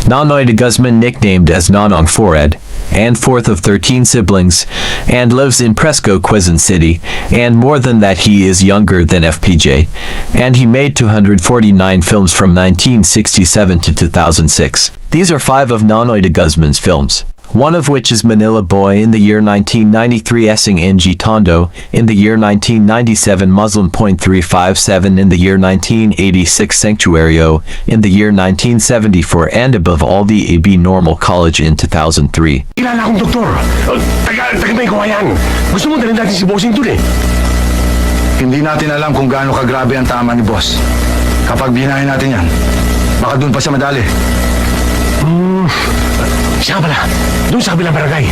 Nanoy de Guzman, nicknamed as Nonong Fored, and fourth of 13 siblings, and lives in Presco, Quezon City, and more than that he is younger than FPJ, and he made 249 films from 1967 to 2006. These are 5 of Nanoy de Guzman's films, one of which is Manila Boy in the year 1993, Esing NG Tondo in the year 1997, Muslim .357 in the year 1986, Sanctuario in the year 1974, and above all the AB Normal College in 2003. Kilala akong doktor. Taga may kawayan. Gusto mo dalhin natin si Bossing dun eh. Hindi natin alam kung gaano kagrabe ang tama ni boss. Kapag binahin natin yan, baka doon pa siya madali. Siya pala, doon sa kabilang barangay.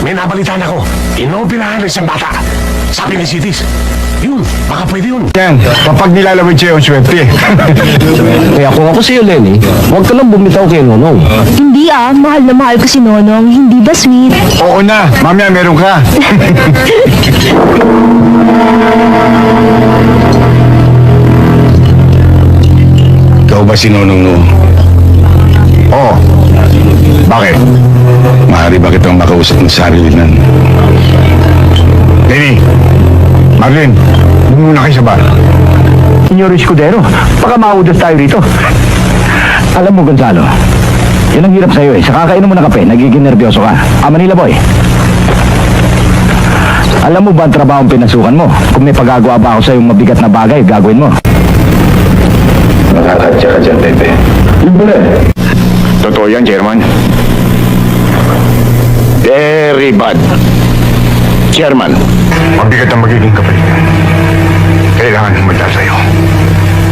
May nabalitaan ako. Inoperahan ng isang bata. Sabi ni Cities. Yun, baka pwede yun. Yan, kapag nilalawid siya yung swerte. Kaya kung ako sa'yo, Lenny, huwag ka lang bumitaw kay Nonong. Hindi mahal na mahal ko si Nonong. Hindi ba sweet? Oo na, mamaya meron ka. Ikaw ba si Nonong no? Oo. Bakit? Maaari ba kitang makausap ng sarili nan? Lenny, Marlene, muna kayo sa bar. Senyor Escudero, baka maudas tayo rito. Alam mo, Gonzalo, yun ang hirap sa'yo eh. Sa kakainom mo ng kape, nagiging nervyoso ka. Manila boy, alam mo ba ang trabaho ang pinasukan mo? Kung may pagagawa ba ako sa'yo mabigat na bagay, gagawin mo. Nakakatya ka dyan, Pepe. Totoo yan, Chairman. Very bad. Chairman. Mabigat ang magiging kapalitan. Kailangan humanda sa'yo.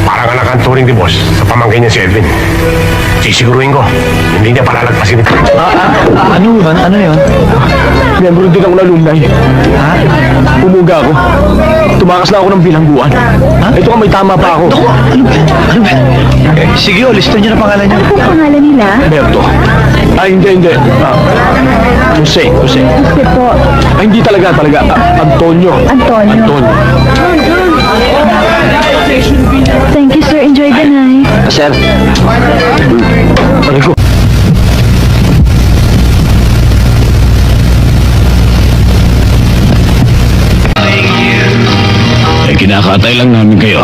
Parang anak ang turing ni Boss sa pamangkin niya si Edwin. Sisiguruhin ko, hindi niya palalagpasin ito. Ano yun? Ano yun? Miyembro din ako nalunay. Ha? Umuga ako. Tumakas na ako ng bilangguan. Ha? Ito ka, may tama pa ako. Ano ba? Sige, listan niyo na pangalan niya. Ano po pangalan nila? Berto. Hindi. Jose. Kasi po, Hindi talaga. Antonio. Antonio. Thank you, sir. Enjoy the night. Sir. Aray ko. Kinakatay lang namin kayo.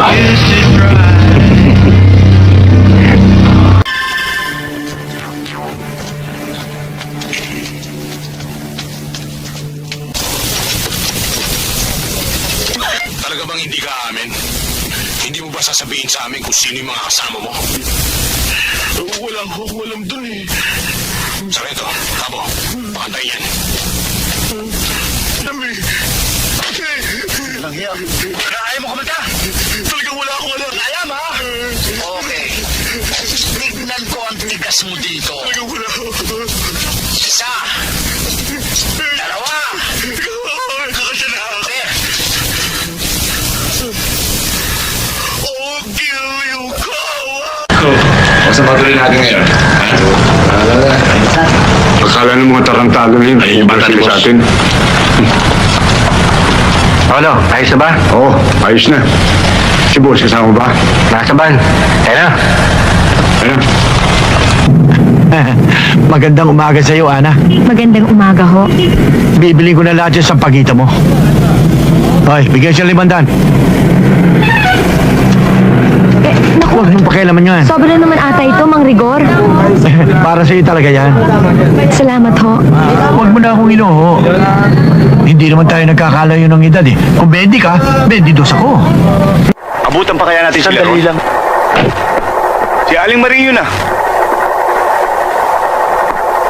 Talaga bang hindi ka amin? Hindi mo ba sasabihin sa amin kung sino yung mga kasama mo? Wala akong alam dun eh. Sarento, Cabo, pakantay yan. Dami. Ayaw mo kumanta? Talagang wala akong alam. Alam ha? Okay. Tignan ko ang tigas mo dito. Talagang wala. Isa. Dalawa. Kakasya na. Oh, kill you, kawa! Huwag sa patuloy natin ngayon. Akala ng mga tarantado na yun. Ay, iba sila sa atin. Ano? Ayos na ba? Oo, ayos na. Si boss, kasama mo ba? Nasa ban. Ayan Ayun. Magandang umaga sa iyo, Ana. Magandang umaga ho. Bibiling ko na lahat yan sa pagita mo. Hoy, bigyan siya 500. Naku, Huwag mong pakialaman yan. sobra naman ata ito, Mang Rigor. Para sa iyo talaga yan. Salamat ho. Huwag mo na akong inuho. Hindi naman tayo nagkakalayo ng edad eh. Kung 20 ka, 22 ako. Abutan pa kaya natin sila Sandali lang. Si Aling Marie yun ah.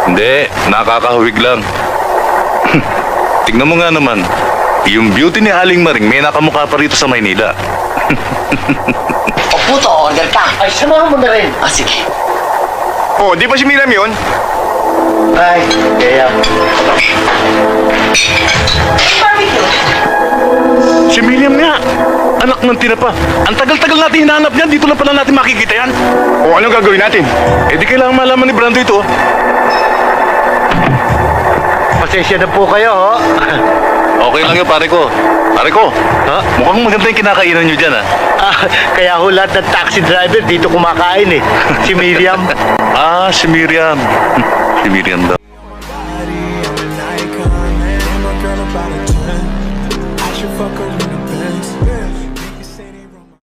Hindi, nakakahuwig lang. Tignan mo nga naman, yung beauty ni Aling Maring may nakamukha pa rito sa Maynila. O puto, order ka. Ay, samahan mo na rin. Sige. Oh, di ba si Miriam yun? Ay, kaya. Si Miriam nga, anak ng tinapa. Ang tagal-tagal natin hinahanap niyan, dito lang pala natin makikita yan. O anong gagawin natin? Eh di kailangan malaman ni Brando ito. Pasensya na po kayo, ho. Okay lang yun, pare ko. Pare ko, ha? Mukhang maganda yung kinakainan nyo dyan, ha? Kaya ho lahat ng taxi driver dito kumakain eh. Si Miriam. Si Miriam. Si Miriam daw.